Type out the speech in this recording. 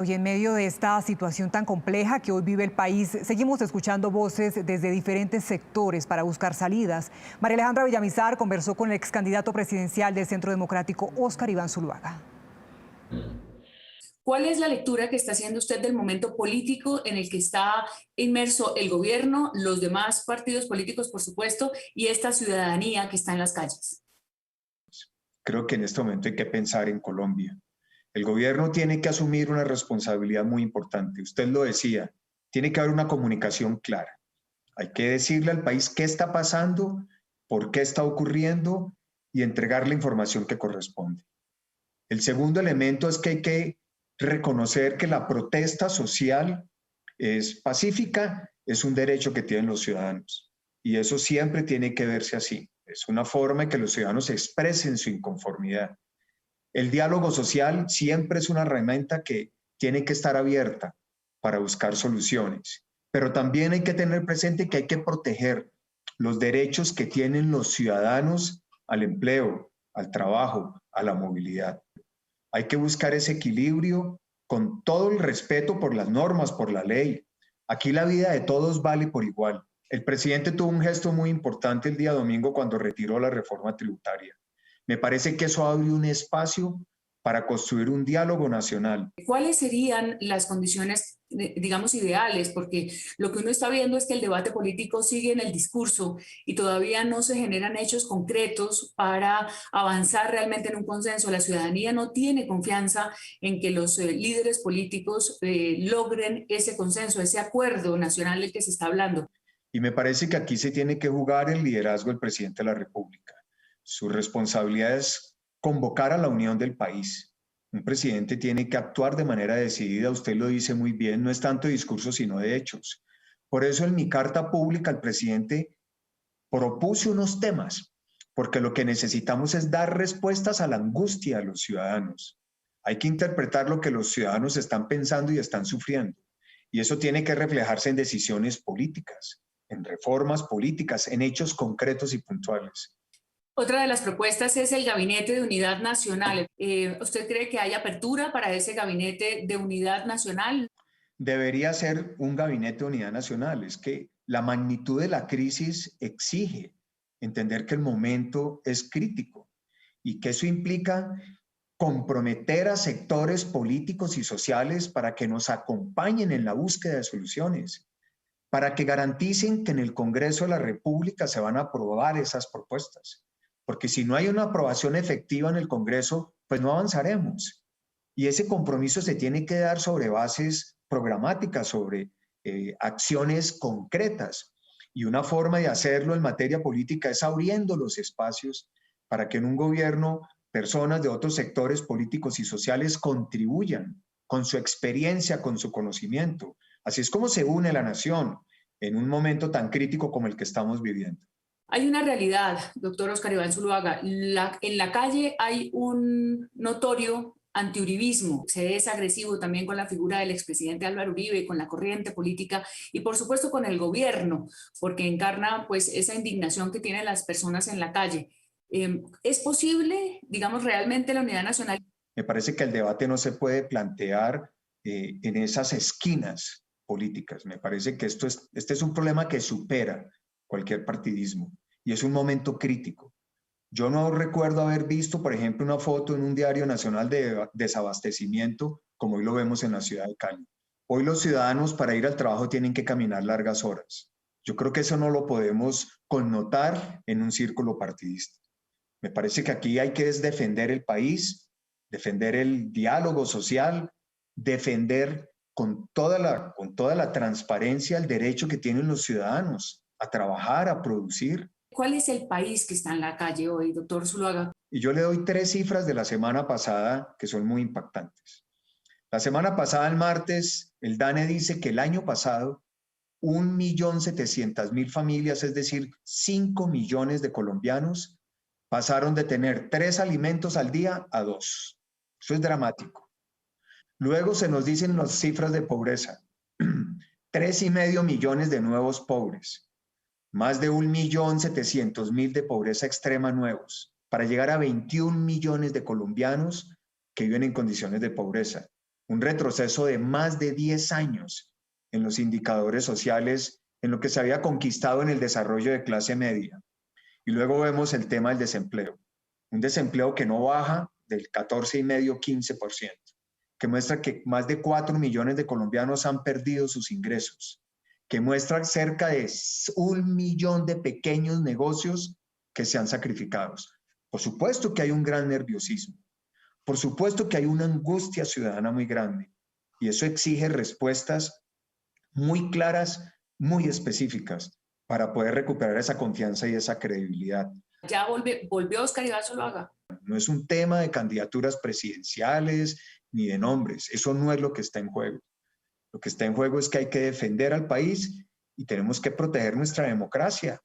Y en medio de esta situación tan compleja que hoy vive el país, seguimos escuchando voces desde diferentes sectores para buscar salidas. María Alejandra Villamizar conversó con el ex candidato presidencial del Centro Democrático, Óscar Iván Zuluaga. ¿Cuál es la lectura que está haciendo usted del momento político en el que está inmerso el gobierno, los demás partidos políticos, por supuesto, y esta ciudadanía que está en las calles? Creo que en este momento hay que pensar en Colombia. El gobierno tiene que asumir una responsabilidad muy importante. Usted lo decía, tiene que haber una comunicación clara. Hay que decirle al país qué está pasando, por qué está ocurriendo y entregar la información que corresponde. El segundo elemento es que hay que reconocer que la protesta social es pacífica, es un derecho que tienen los ciudadanos. Y eso siempre tiene que verse así. Es una forma en que los ciudadanos expresen su inconformidad. El diálogo social siempre es una herramienta que tiene que estar abierta para buscar soluciones. Pero también hay que tener presente que hay que proteger los derechos que tienen los ciudadanos al empleo, al trabajo, a la movilidad. Hay que buscar ese equilibrio con todo el respeto por las normas, por la ley. Aquí la vida de todos vale por igual. El presidente tuvo un gesto muy importante el día domingo cuando retiró la reforma tributaria. Me parece que eso abre un espacio para construir un diálogo nacional. ¿Cuáles serían las condiciones, digamos, ideales? Porque lo que uno está viendo es que el debate político sigue en el discurso y todavía no se generan hechos concretos para avanzar realmente en un consenso. La ciudadanía no tiene confianza en que los líderes políticos logren ese consenso, ese acuerdo nacional del que se está hablando. Y me parece que aquí se tiene que jugar el liderazgo del presidente de la República. Su responsabilidad es convocar a la unión del país. Un presidente tiene que actuar de manera decidida, usted lo dice muy bien, no es tanto de discurso sino de hechos. Por eso en mi carta pública al presidente propuse unos temas, porque lo que necesitamos es dar respuestas a la angustia de los ciudadanos. Hay que interpretar lo que los ciudadanos están pensando y están sufriendo. Y eso tiene que reflejarse en decisiones políticas, en reformas políticas, en hechos concretos y puntuales. Otra de las propuestas es el Gabinete de Unidad Nacional. ¿Usted cree que hay apertura para ese Gabinete de Unidad Nacional? Debería ser un gabinete de unidad nacional. Es que la magnitud de la crisis exige entender que el momento es crítico y que eso implica comprometer a sectores políticos y sociales para que nos acompañen en la búsqueda de soluciones, para que garanticen que en el Congreso de la República se van a aprobar esas propuestas. Porque si no hay una aprobación efectiva en el Congreso, pues no avanzaremos. Y ese compromiso se tiene que dar sobre bases programáticas, sobre acciones concretas. Y una forma de hacerlo en materia política es abriendo los espacios para que en un gobierno personas de otros sectores políticos y sociales contribuyan con su experiencia, con su conocimiento. Así es como se une la nación en un momento tan crítico como el que estamos viviendo. Hay una realidad, doctor Óscar Iván Zuluaga. En la calle hay un notorio antiuribismo. Se es agresivo también con la figura del expresidente Álvaro Uribe, con la corriente política y por supuesto con el gobierno, porque encarna pues esa indignación que tienen las personas en la calle. ¿Es posible, digamos, realmente la unidad nacional? Me parece que el debate no se puede plantear en esas esquinas políticas. Me parece que este es un problema que supera cualquier partidismo y es un momento crítico. Yo no recuerdo haber visto, por ejemplo, una foto en un diario nacional de desabastecimiento como hoy lo vemos en la ciudad de Cali. Hoy los ciudadanos para ir al trabajo tienen que caminar largas horas. Yo creo que eso no lo podemos connotar en un círculo partidista. Me parece que aquí hay que defender el país, defender el diálogo social, defender con toda la transparencia el derecho que tienen los ciudadanos a trabajar, a producir. ¿Cuál es el país que está en la calle hoy, doctor Zuluaga? Y yo le doy 3 cifras de la semana pasada que son muy impactantes. La semana pasada, el martes, el DANE dice que el año pasado 1.700.000 familias, es decir, 5 millones de colombianos, pasaron de tener 3 alimentos al día a 2. Eso es dramático. Luego se nos dicen las cifras de pobreza. 3,5 millones de nuevos pobres. Más de 1.700.000 de pobreza extrema nuevos, para llegar a 21 millones de colombianos que viven en condiciones de pobreza. un retroceso de más de 10 años en los indicadores sociales, en lo que se había conquistado en el desarrollo de clase media. Y luego vemos el tema del desempleo, un desempleo que no baja del 14,5-15%, que muestra que más de 4 millones de colombianos han perdido sus ingresos, que muestra cerca de 1 millón de pequeños negocios que se han sacrificado. Por supuesto que hay un gran nerviosismo, por supuesto que hay una angustia ciudadana muy grande, y eso exige respuestas muy claras, muy específicas, para poder recuperar esa confianza y esa credibilidad. Ya volvió Óscar Iván Zuluaga. No es un tema de candidaturas presidenciales ni de nombres, eso no es lo que está en juego. Lo que está en juego es que hay que defender al país y tenemos que proteger nuestra democracia.